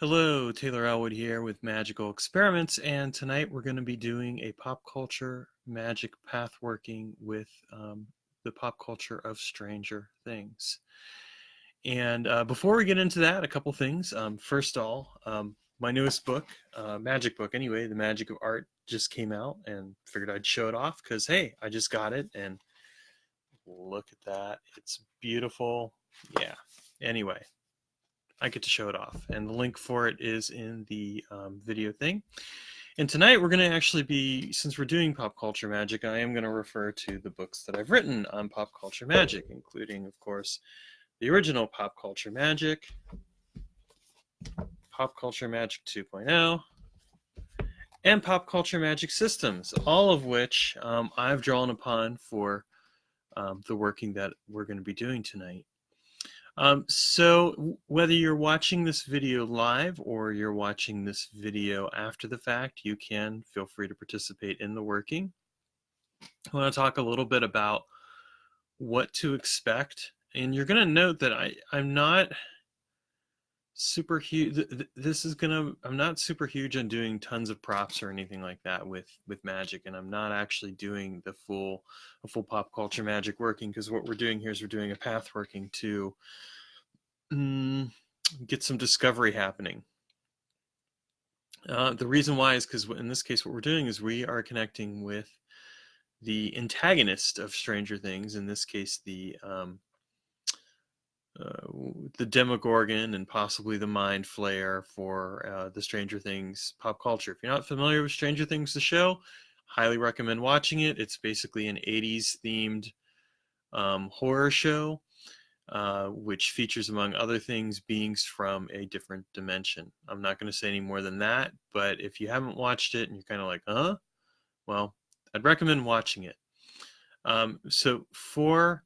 Hello, Taylor Ellwood here with Magical Experiments, and tonight we're going to be doing a pop culture magic pathworking with the pop culture of Stranger Things. And before we get into that, a couple things. First of all, my newest book, magic book anyway, The Magic of Art, just came out, and figured I'd show it off because, hey, I just got it, and look at that. It's beautiful. Yeah. Anyway, I get to show it off. And the link for it is in the video thing. And tonight we're going to actually be, since we're doing pop culture magic, I am going to refer to the books that I've written on pop culture magic, including, of course, the original Pop Culture Magic, Pop Culture Magic 2.0, and Pop Culture Magic Systems, all of which I've drawn upon for the working that we're going to be doing tonight. So whether you're watching this video live or you're watching this video after the fact, you can feel free to participate in the working. I want to talk a little bit about what to expect. And you're going to note that I'm not super huge. I'm not super huge on doing tons of props or anything like that with magic. And I'm not actually doing a full pop culture magic working, because what we're doing here is we're doing a path working to get some discovery happening. The reason why is because in this case what we're doing is we are connecting with the antagonist of Stranger Things, in this case the Demogorgon and possibly the Mind Flayer for the Stranger Things pop culture. If you're not familiar with Stranger Things, the show, highly recommend watching it. It's basically an 80s themed horror show, which features, among other things, beings from a different dimension. I'm not going to say any more than that, but if you haven't watched it and you're kind of like, huh? Well, I'd recommend watching it. So for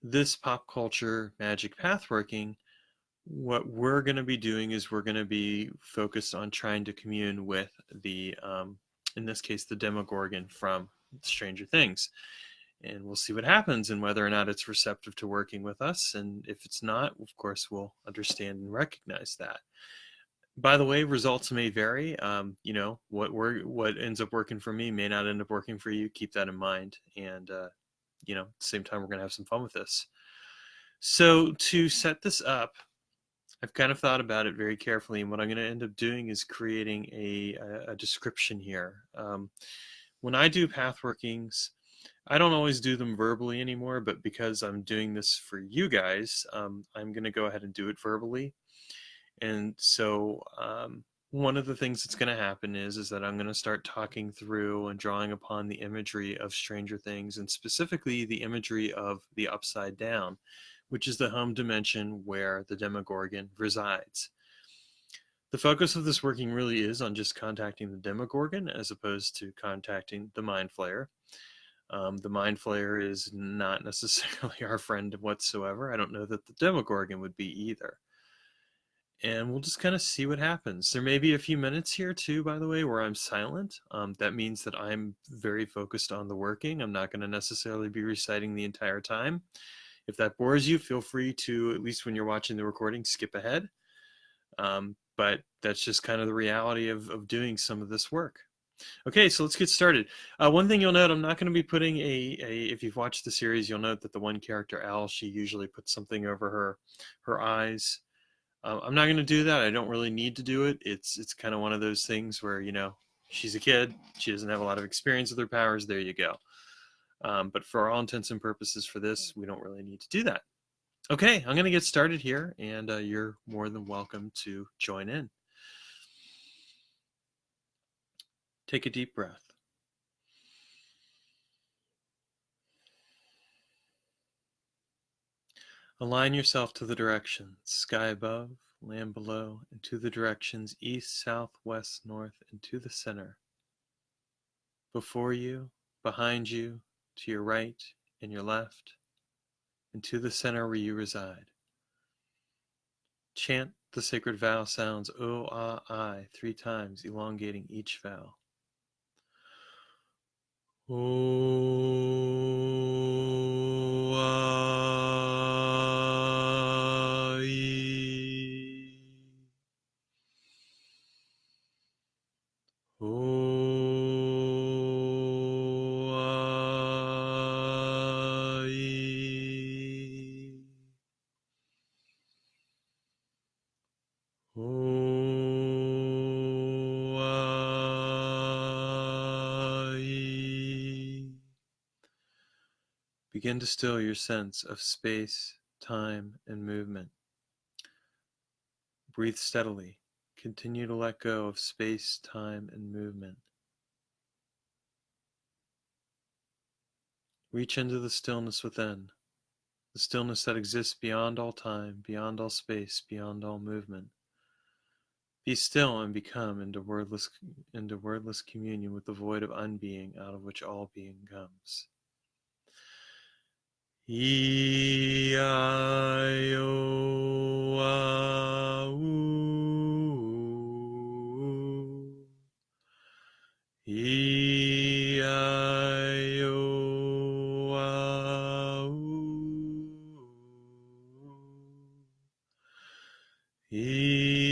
this pop culture magic pathworking, what we're going to be doing is we're going to be focused on trying to commune with the, in this case, the Demogorgon from Stranger Things. And we'll see what happens and whether or not it's receptive to working with us. And if it's not, of course, we'll understand and recognize that. By the way, results may vary. What ends up working for me may not end up working for you. Keep that in mind. And, at the same time, we're going to have some fun with this. So to set this up, I've kind of thought about it very carefully. And what I'm going to end up doing is creating a description here. When I do pathworkings, I don't always do them verbally anymore, but because I'm doing this for you guys, I'm going to go ahead and do it verbally. And so one of the things that's going to happen is that I'm going to start talking through and drawing upon the imagery of Stranger Things, and specifically the imagery of the Upside Down, which is the home dimension where the Demogorgon resides. The focus of this working really is on just contacting the Demogorgon as opposed to contacting the Mind Flayer. The Mind Flayer is not necessarily our friend whatsoever. I don't know that the Demogorgon would be either. And we'll just kind of see what happens. There may be a few minutes here too, by the way, where I'm silent. That means that I'm very focused on the working. I'm not going to necessarily be reciting the entire time. If that bores you, feel free to, at least when you're watching the recording, skip ahead. But that's just kind of the reality of doing some of this work. Okay, so let's get started. One thing you'll note, I'm not going to be putting if you've watched the series, you'll note that the one character, Elle, she usually puts something over her eyes. I'm not going to do that. I don't really need to do it. It's kind of one of those things where, she's a kid. She doesn't have a lot of experience with her powers. There you go. But for all intents and purposes for this, we don't really need to do that. Okay, I'm going to get started here, and you're more than welcome to join in. Take a deep breath. Align yourself to the directions sky above, land below, and to the directions east, south, west, north, and to the center. Before you, behind you, to your right and your left, and to the center where you reside. Chant the sacred vowel sounds O, Ah, I 3 times, elongating each vowel. O, Ah, I. Begin to still your sense of space, time, and movement. Breathe steadily. Continue to let go of space, time, and movement. Reach into the stillness within, the stillness that exists beyond all time, beyond all space, beyond all movement. Be still and become into wordless communion with the void of unbeing out of which all being comes. E-I-O-A-U. E-I-O-A-U. E-I-O-A-U.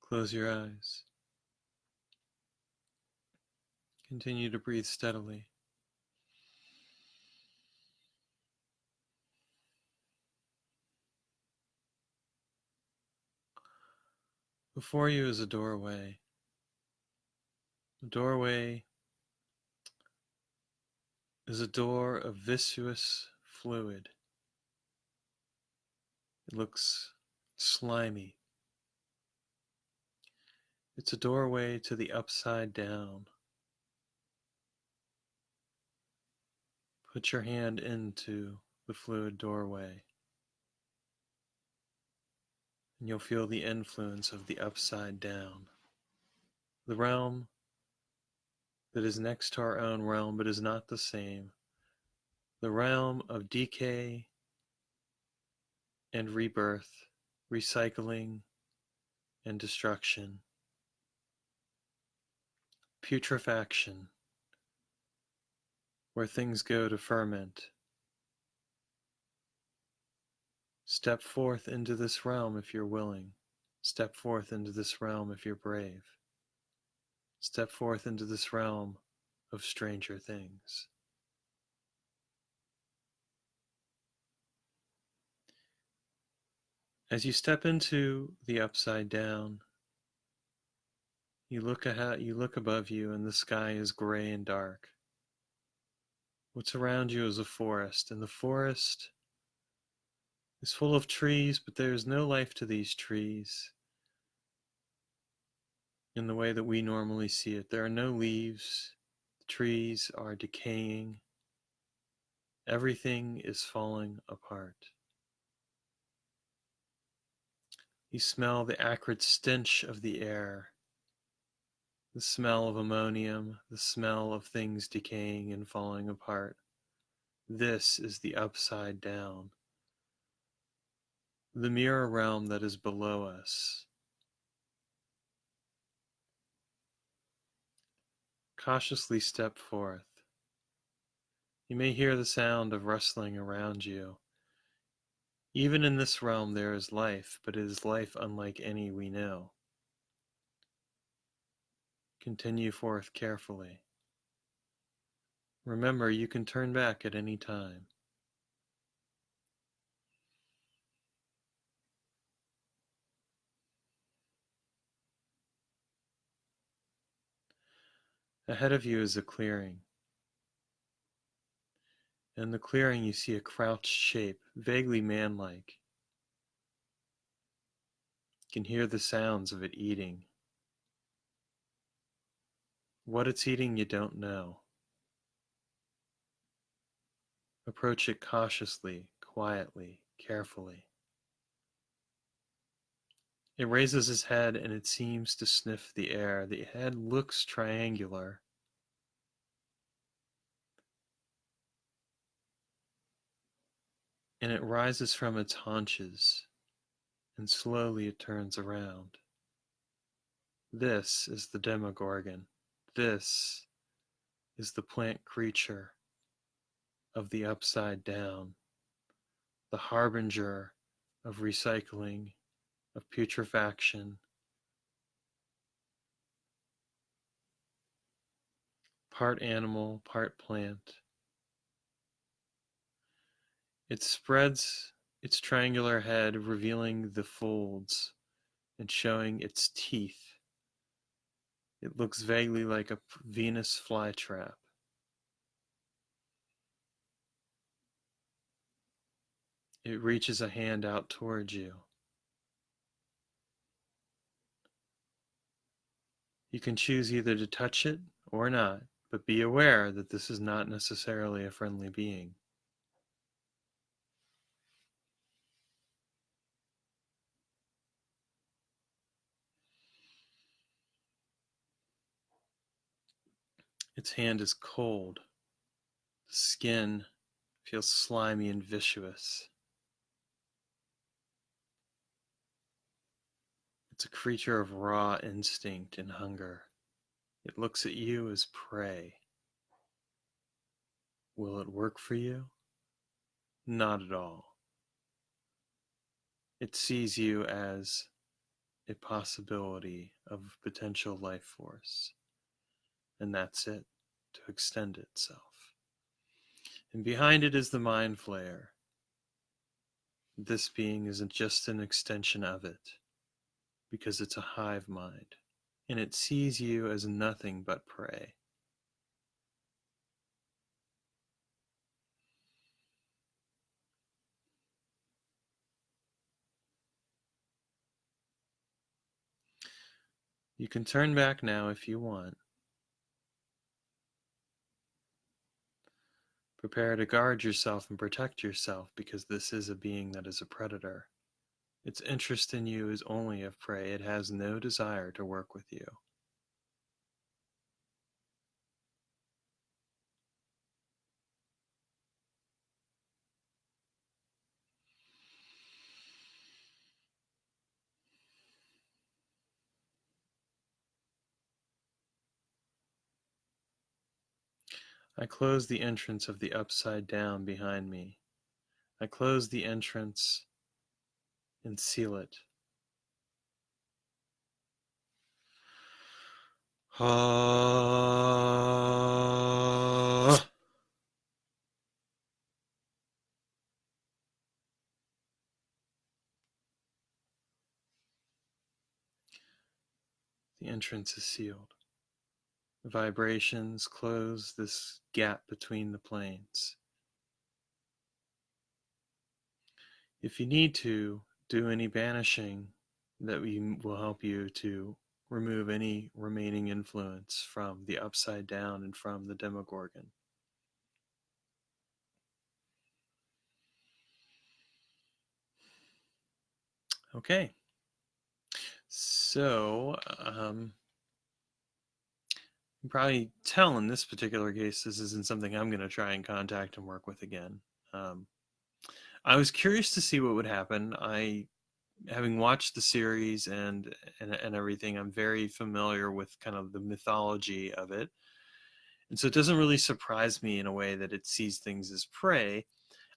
Close your eyes. Continue to breathe steadily. Before you is a doorway. The doorway is a door of viscous fluid. It looks slimy. It's a doorway to the upside down. Put your hand into the fluid doorway, and you'll feel the influence of the upside down. The realm that is next to our own realm, but is not the same. The realm of decay and rebirth, recycling and destruction, putrefaction, where things go to ferment. Step forth into this realm if you're willing. Step forth into this realm if you're brave. Step forth into this realm of stranger things. As you step into the upside down, you look above you and the sky is gray and dark. What's around you is a forest, and the forest is full of trees, but there is no life to these trees in the way that we normally see it. There are no leaves. The trees are decaying. Everything is falling apart. You smell the acrid stench of the air, the smell of ammonium, the smell of things decaying and falling apart. This is the upside down, the mirror realm that is below us. Cautiously step forth. You may hear the sound of rustling around you. Even in this realm there is life, but it is life unlike any we know. Continue forth carefully. Remember, you can turn back at any time. Ahead of you is a clearing. In the clearing you see a crouched shape, vaguely man-like. You can hear the sounds of it eating. What it's eating you don't know. Approach it cautiously, quietly, carefully. It raises its head and it seems to sniff the air. The head looks triangular. and it rises from its haunches, and slowly it turns around. This is the Demogorgon. This is the plant creature of the upside down, the harbinger of recycling, of putrefaction, part animal, part plant. It spreads its triangular head, revealing the folds and showing its teeth. It looks vaguely like a Venus flytrap. It reaches a hand out towards you. You can choose either to touch it or not, but be aware that this is not necessarily a friendly being. Its hand is cold. The skin feels slimy and viscous. It's a creature of raw instinct and hunger. It looks at you as prey. Will it work for you? Not at all. It sees you as a possibility of potential life force, and that's it, to extend itself. And behind it is the mind flayer. This being isn't just an extension of it, because it's a hive mind, and it sees you as nothing but prey. You can turn back now if you want. Prepare to guard yourself and protect yourself, because this is a being that is a predator. Its interest in you is only of prey. It has no desire to work with you. I close the entrance of the upside down behind me. I close the entrance and seal it. Ah. The entrance is sealed. The vibrations close this gap between the planes. If you need to, do any banishing that will help you to remove any remaining influence from the upside down and from the Demogorgon. Okay. So, you can probably tell in this particular case, this isn't something I'm going to try and contact and work with again. I was curious to see what would happen. Having watched the series and everything, I'm very familiar with kind of the mythology of it. And so it doesn't really surprise me in a way that it sees things as prey.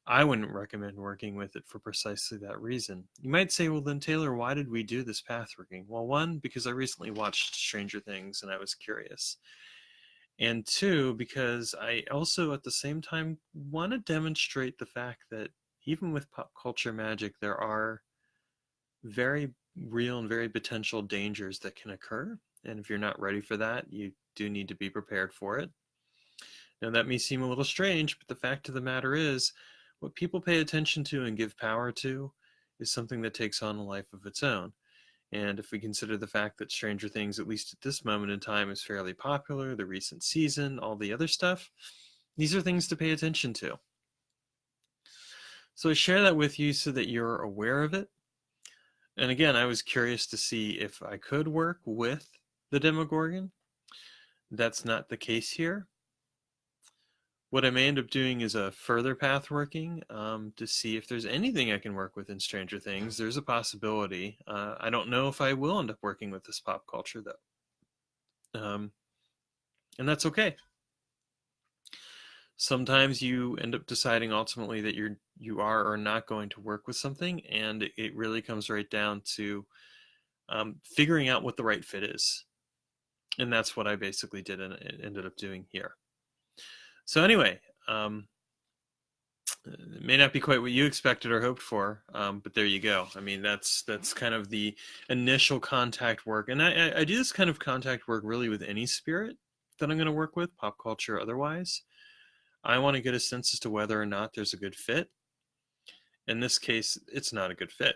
I wouldn't recommend working with it for precisely that reason. You might say, well, then, Taylor, why did we do this pathworking? Well, one, because I recently watched Stranger Things and I was curious. And two, because I also at the same time want to demonstrate the fact that even with pop culture magic, there are very real and very potential dangers that can occur. And if you're not ready for that, you do need to be prepared for it. Now, that may seem a little strange, but the fact of the matter is, what people pay attention to and give power to is something that takes on a life of its own. And if we consider the fact that Stranger Things, at least at this moment in time, is fairly popular, the recent season, all the other stuff, these are things to pay attention to. So I share that with you so that you're aware of it. And again, I was curious to see if I could work with the Demogorgon. That's not the case here. What I may end up doing is a further path working to see if there's anything I can work with in Stranger Things. There's a possibility. I don't know if I will end up working with this pop culture though, and that's okay. Sometimes you end up deciding ultimately that you are or not going to work with something, and it really comes right down to figuring out what the right fit is, and that's what I basically did and ended up doing here. So anyway, it may not be quite what you expected or hoped for, but there you go. I mean, that's kind of the initial contact work, and I do this kind of contact work really with any spirit that I'm going to work with, pop culture otherwise. I want to get a sense as to whether or not there's a good fit. In this case, it's not a good fit,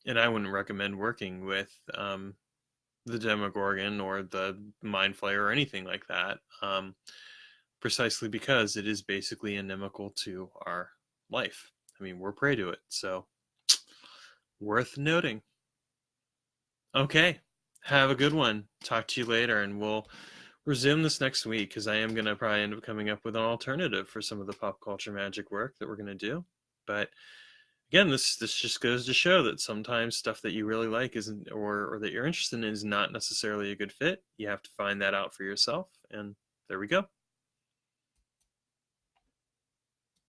and I wouldn't recommend working with the Demogorgon or the Mind Flayer or anything like that. Precisely because it is basically inimical to our life. I mean, we're prey to it, so worth noting. Okay, have a good one. Talk to you later, and we'll resume this next week because I am going to probably end up coming up with an alternative for some of the pop culture magic work that we're going to do. But again, this just goes to show that sometimes stuff that you really like isn't, or that you're interested in, is not necessarily a good fit. You have to find that out for yourself, and there we go.